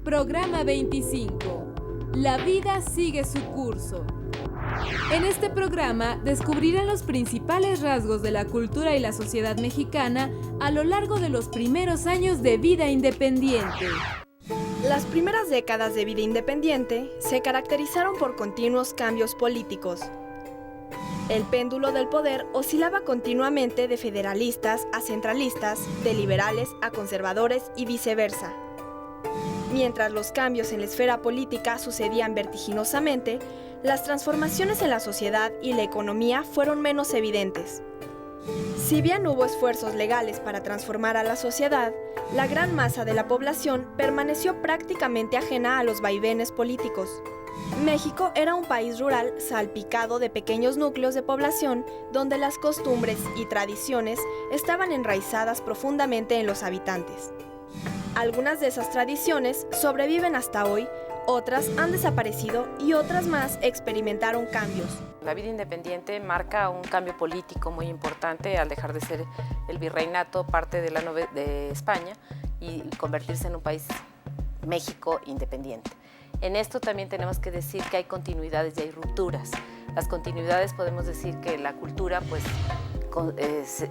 Programa 25. La vida sigue su curso. En este programa descubrirán los principales rasgos de la cultura y la sociedad mexicana a lo largo de los primeros años de vida independiente. Las primeras décadas de vida independiente se caracterizaron por continuos cambios políticos. El péndulo del poder oscilaba continuamente de federalistas a centralistas, de liberales a conservadores y viceversa. Mientras los cambios en la esfera política sucedían vertiginosamente, las transformaciones en la sociedad y la economía fueron menos evidentes. Si bien hubo esfuerzos legales para transformar a la sociedad, la gran masa de la población permaneció prácticamente ajena a los vaivenes políticos. México era un país rural salpicado de pequeños núcleos de población donde las costumbres y tradiciones estaban enraizadas profundamente en los habitantes. Algunas de esas tradiciones sobreviven hasta hoy, otras han desaparecido y otras más experimentaron cambios. La vida independiente marca un cambio político muy importante al dejar de ser el virreinato parte de España y convertirse en un país, México, independiente. En esto también tenemos que decir que hay continuidades y hay rupturas. Las continuidades podemos decir que la cultura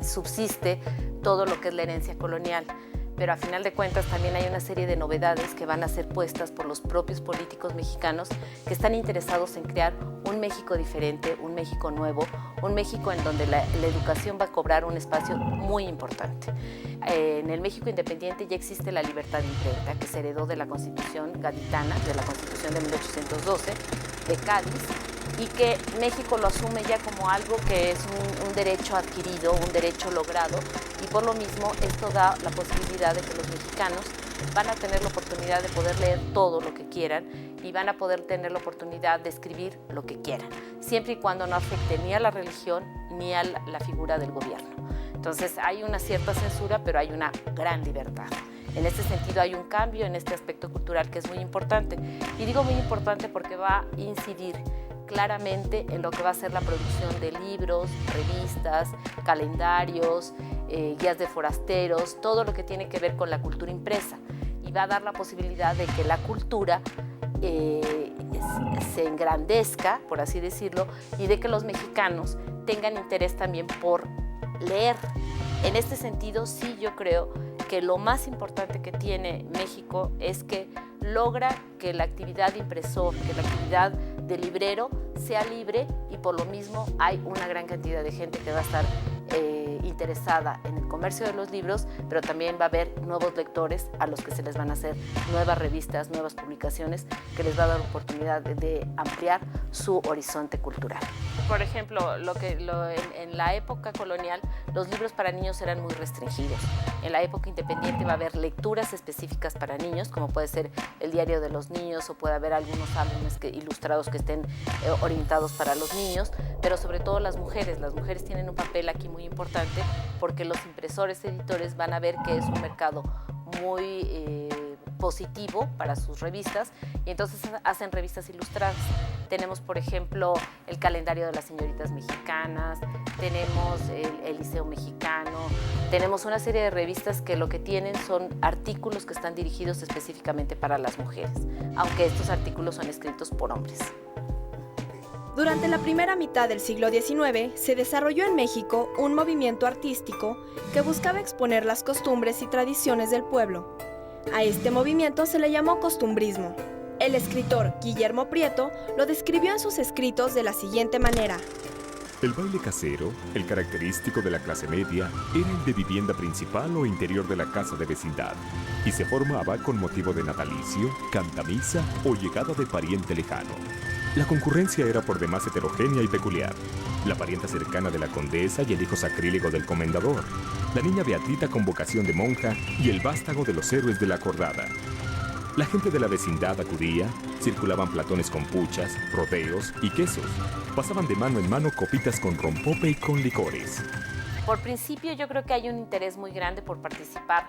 subsiste todo lo que es la herencia colonial, pero a final de cuentas también hay una serie de novedades que van a ser puestas por los propios políticos mexicanos que están interesados en crear un México diferente, un México nuevo, un México en donde la educación va a cobrar un espacio muy importante. En el México independiente ya existe la libertad de imprenta que se heredó de la Constitución gaditana, de la Constitución de 1812, de Cádiz, y que México lo asume ya como algo que es un derecho adquirido, un derecho logrado, y por lo mismo esto da la posibilidad de que los mexicanos van a tener la oportunidad de poder leer todo lo que quieran y van a poder tener la oportunidad de escribir lo que quieran, siempre y cuando no afecte ni a la religión ni a la figura del gobierno. Entonces hay una cierta censura, pero hay una gran libertad. En este sentido hay un cambio en este aspecto cultural que es muy importante. Y digo muy importante porque va a incidir claramente en lo que va a ser la producción de libros, revistas, calendarios, guías de forasteros, todo lo que tiene que ver con la cultura impresa. Y va a dar la posibilidad de que la cultura se engrandezca, por así decirlo, y de que los mexicanos tengan interés también por leer. En este sentido, sí, yo creo que lo más importante que tiene México es que logra que la actividad de impresor, que la actividad de librero sea libre, y por lo mismo hay una gran cantidad de gente que va a estar interesada en el comercio de los libros, pero también va a haber nuevos lectores a los que se les van a hacer nuevas revistas, nuevas publicaciones que les va a dar oportunidad de ampliar su horizonte cultural. Por ejemplo, en la época colonial los libros para niños eran muy restringidos. En la época independiente va a haber lecturas específicas para niños, como puede ser el Diario de los Niños, o puede haber algunos álbumes ilustrados que estén orientados para los niños, pero sobre todo las mujeres. Las mujeres tienen un papel aquí muy importante porque los impresores, editores van a ver que es un mercado muy positivo para sus revistas, y entonces hacen revistas ilustradas. Tenemos, por ejemplo, el calendario de las señoritas mexicanas, tenemos el Liceo Mexicano, tenemos una serie de revistas que lo que tienen son artículos que están dirigidos específicamente para las mujeres, aunque estos artículos son escritos por hombres. Durante la primera mitad del siglo XIX se desarrolló en México un movimiento artístico que buscaba exponer las costumbres y tradiciones del pueblo. A este movimiento se le llamó costumbrismo. El escritor Guillermo Prieto lo describió en sus escritos de la siguiente manera: El baile casero, el característico de la clase media, era el de vivienda principal o interior de la casa de vecindad y se formaba con motivo de natalicio, cantamisa o llegada de pariente lejano. La concurrencia era por demás heterogénea y peculiar. La parienta cercana de la condesa y el hijo sacrílego del comendador, la niña beatita con vocación de monja y el vástago de los héroes de la acordada. La gente de la vecindad acudía, circulaban platones con puchas, rodeos y quesos. Pasaban de mano en mano copitas con rompope y con licores. Por principio yo creo que hay un interés muy grande por participar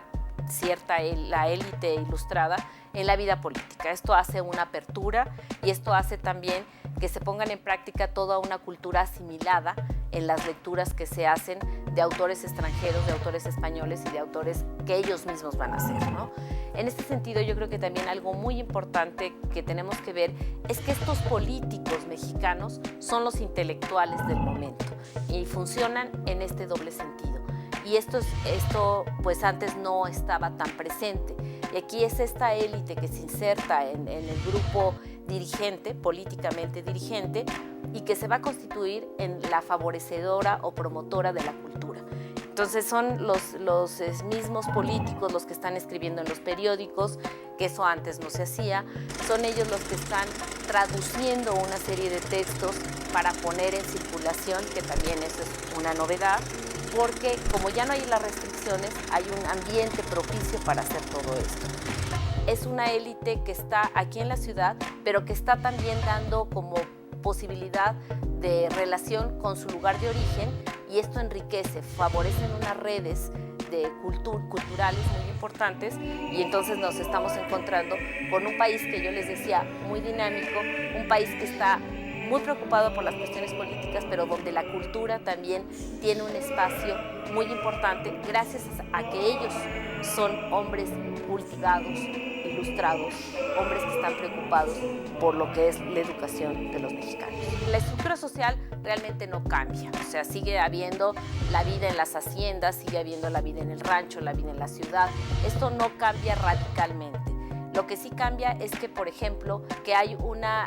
la élite ilustrada en la vida política. Esto hace una apertura y esto hace también que se pongan en práctica toda una cultura asimilada en las lecturas que se hacen de autores extranjeros, de autores españoles y de autores que ellos mismos van a hacer, ¿no? En este sentido, yo creo que también algo muy importante que tenemos que ver es que estos políticos mexicanos son los intelectuales del momento y funcionan en este doble sentido. Y esto pues antes no estaba tan presente. Y aquí es esta élite que se inserta en el grupo dirigente, políticamente dirigente, y que se va a constituir en la favorecedora o promotora de la cultura. Entonces son los mismos políticos los que están escribiendo en los periódicos, que eso antes no se hacía. Son ellos los que están traduciendo una serie de textos para poner en circulación, que también eso es una novedad, porque como ya no hay las restricciones, hay un ambiente propicio para hacer todo esto. Es una élite que está aquí en la ciudad, pero que está también dando como posibilidad de relación con su lugar de origen, y esto enriquece, favorecen unas redes de culturales muy importantes, y entonces nos estamos encontrando con un país que yo les decía muy dinámico, un país que está muy preocupado por las cuestiones políticas, pero donde la cultura también tiene un espacio muy importante gracias a que ellos son hombres cultivados, ilustrados, hombres que están preocupados por lo que es la educación de los mexicanos. La estructura social realmente no cambia, o sea, sigue habiendo la vida en las haciendas, sigue habiendo la vida en el rancho, la vida en la ciudad. Esto no cambia radicalmente. Lo que sí cambia es que, por ejemplo, que hay una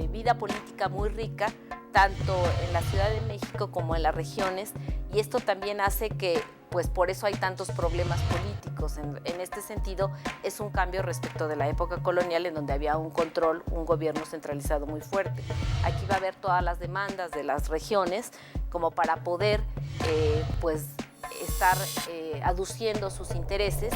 vida política muy rica, tanto en la Ciudad de México como en las regiones, y esto también hace que, pues por eso hay tantos problemas políticos. En este sentido, es un cambio respecto de la época colonial, en donde había un control, un gobierno centralizado muy fuerte. Aquí va a haber todas las demandas de las regiones, como para poder, pues, estar aduciendo sus intereses,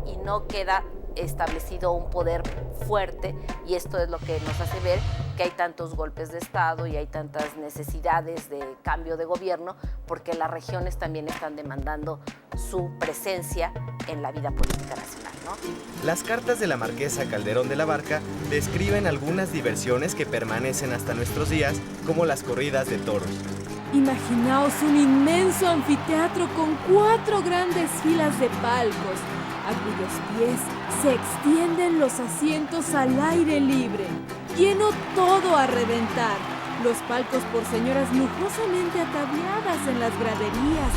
y no queda establecido un poder fuerte, y esto es lo que nos hace ver que hay tantos golpes de Estado y hay tantas necesidades de cambio de gobierno, porque las regiones también están demandando su presencia en la vida política nacional, ¿no? Las cartas de la marquesa Calderón de la Barca describen algunas diversiones que permanecen hasta nuestros días, como las corridas de toros. Imaginaos un inmenso anfiteatro con 4 grandes filas de palcos, a cuyos pies se extienden los asientos al aire libre, lleno todo a reventar, los palcos por señoras lujosamente ataviadas en las graderías,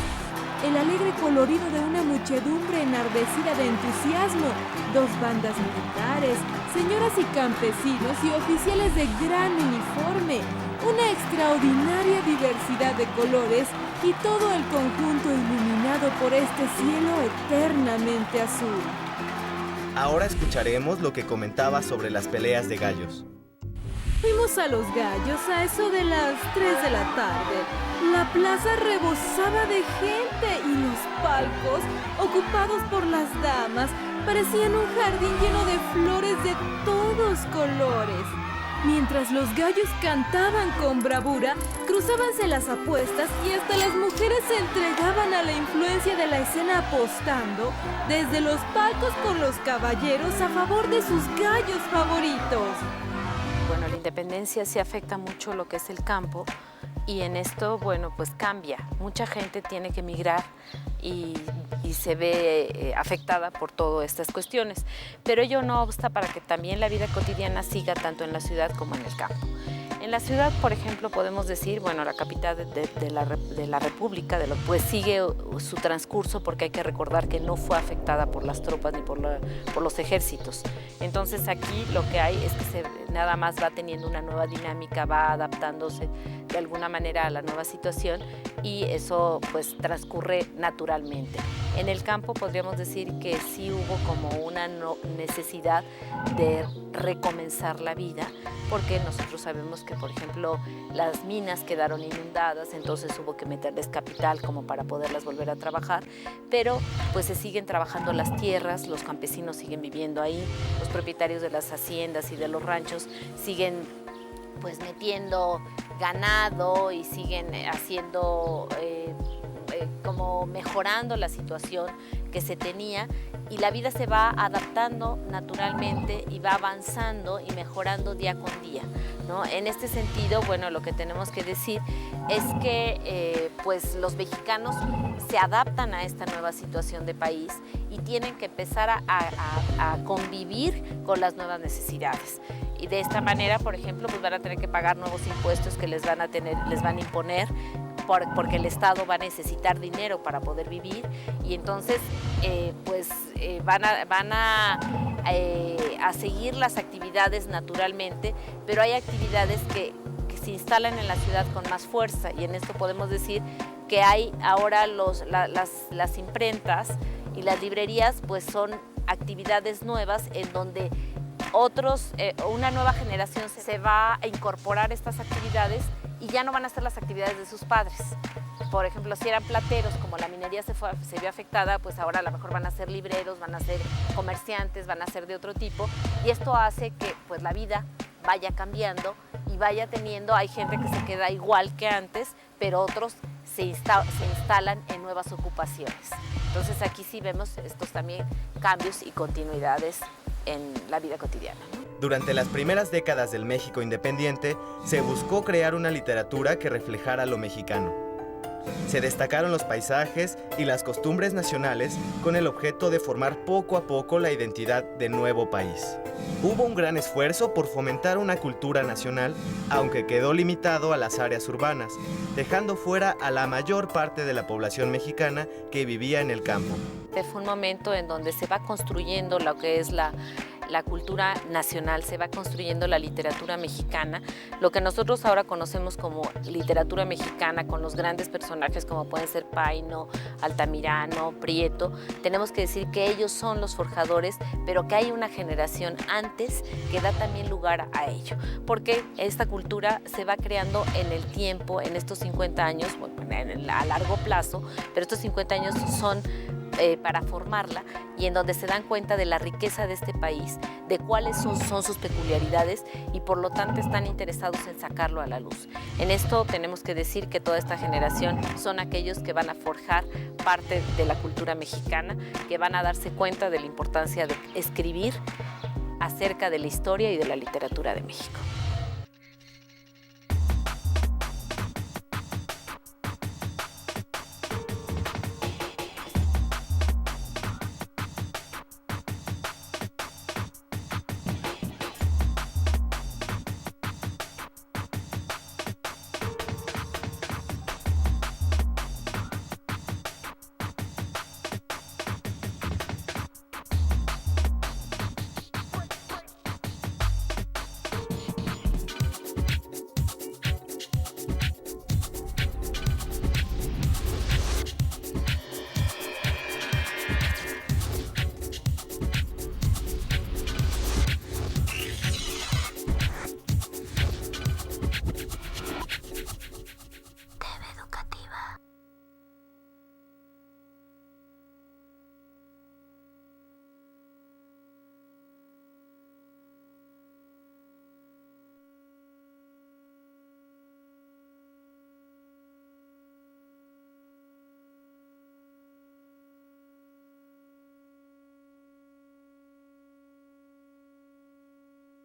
el alegre colorido de una muchedumbre enardecida de entusiasmo, 2 bandas militares, señoras y campesinos y oficiales de gran uniforme, una extraordinaria diversidad de colores y todo el conjunto iluminado por este cielo eternamente azul. Ahora escucharemos lo que comentaba sobre las peleas de gallos. Fuimos a Los Gallos a eso de las 3 de la tarde. La plaza rebosaba de gente y los palcos, ocupados por las damas, parecían un jardín lleno de flores de todos colores. Mientras los gallos cantaban con bravura, cruzábanse las apuestas y hasta las mujeres se entregaban a la influencia de la escena apostando desde los palcos con los caballeros a favor de sus gallos favoritos. Bueno, la independencia sí afecta mucho lo que es el campo, y en esto, bueno, pues cambia. Mucha gente tiene que emigrar y se ve afectada por todas estas cuestiones. Pero ello no obsta para que también la vida cotidiana siga tanto en la ciudad como en el campo. En En la ciudad, por ejemplo, podemos decir, bueno, la capital de la República, pues sigue su transcurso, porque hay que recordar que no fue afectada por las tropas ni por los ejércitos. Entonces aquí lo que hay es que nada más va teniendo una nueva dinámica, va adaptándose de alguna manera a la nueva situación, y eso pues transcurre naturalmente. En el campo podríamos decir que sí hubo como una necesidad de recomenzar la vida, porque nosotros sabemos que, por ejemplo, las minas quedaron inundadas, entonces hubo que meterles capital como para poderlas volver a trabajar, pero pues se siguen trabajando las tierras, los campesinos siguen viviendo ahí, los propietarios de las haciendas y de los ranchos siguen pues metiendo ganado y siguen haciendo como mejorando la situación que se tenía, y la vida se va adaptando naturalmente y va avanzando y mejorando día con día, ¿no? En este sentido, bueno, lo que tenemos que decir es que pues los mexicanos se adaptan a esta nueva situación de país y tienen que empezar a convivir con las nuevas necesidades. Y de esta manera, por ejemplo, pues van a tener que pagar nuevos impuestos que les van a imponer, porque el Estado va a necesitar dinero para poder vivir, y entonces van a seguir las actividades naturalmente, pero hay actividades que se instalan en la ciudad con más fuerza, y en esto podemos decir que hay ahora las imprentas y las librerías, pues son actividades nuevas en donde una nueva generación se va a incorporar estas actividades, y ya no van a ser las actividades de sus padres. Por ejemplo, si eran plateros, como la minería se vio afectada, pues ahora a lo mejor van a ser libreros, van a ser comerciantes, van a ser de otro tipo, y esto hace que pues la vida vaya cambiando y vaya teniendo, hay gente que se queda igual que antes, pero otros se instalan en nuevas ocupaciones. Entonces aquí sí vemos estos también cambios y continuidades en la vida cotidiana, ¿no? Durante las primeras décadas del México independiente, se buscó crear una literatura que reflejara lo mexicano. Se destacaron los paisajes y las costumbres nacionales con el objeto de formar poco a poco la identidad del nuevo país. Hubo un gran esfuerzo por fomentar una cultura nacional, aunque quedó limitado a las áreas urbanas, dejando fuera a la mayor parte de la población mexicana que vivía en el campo. Fue un momento en donde se va construyendo lo que es la cultura nacional, se va construyendo la literatura mexicana, lo que nosotros ahora conocemos como literatura mexicana, con los grandes personajes como pueden ser Paino, Altamirano, Prieto. Tenemos que decir que ellos son los forjadores, pero que hay una generación antes que da también lugar a ello, porque esta cultura se va creando en el tiempo, en estos 50 años, a largo plazo, pero estos 50 años son para formarla, y en donde se dan cuenta de la riqueza de este país, de cuáles son sus peculiaridades, y por lo tanto están interesados en sacarlo a la luz. En esto tenemos que decir que toda esta generación son aquellos que van a forjar parte de la cultura mexicana, que van a darse cuenta de la importancia de escribir acerca de la historia y de la literatura de México.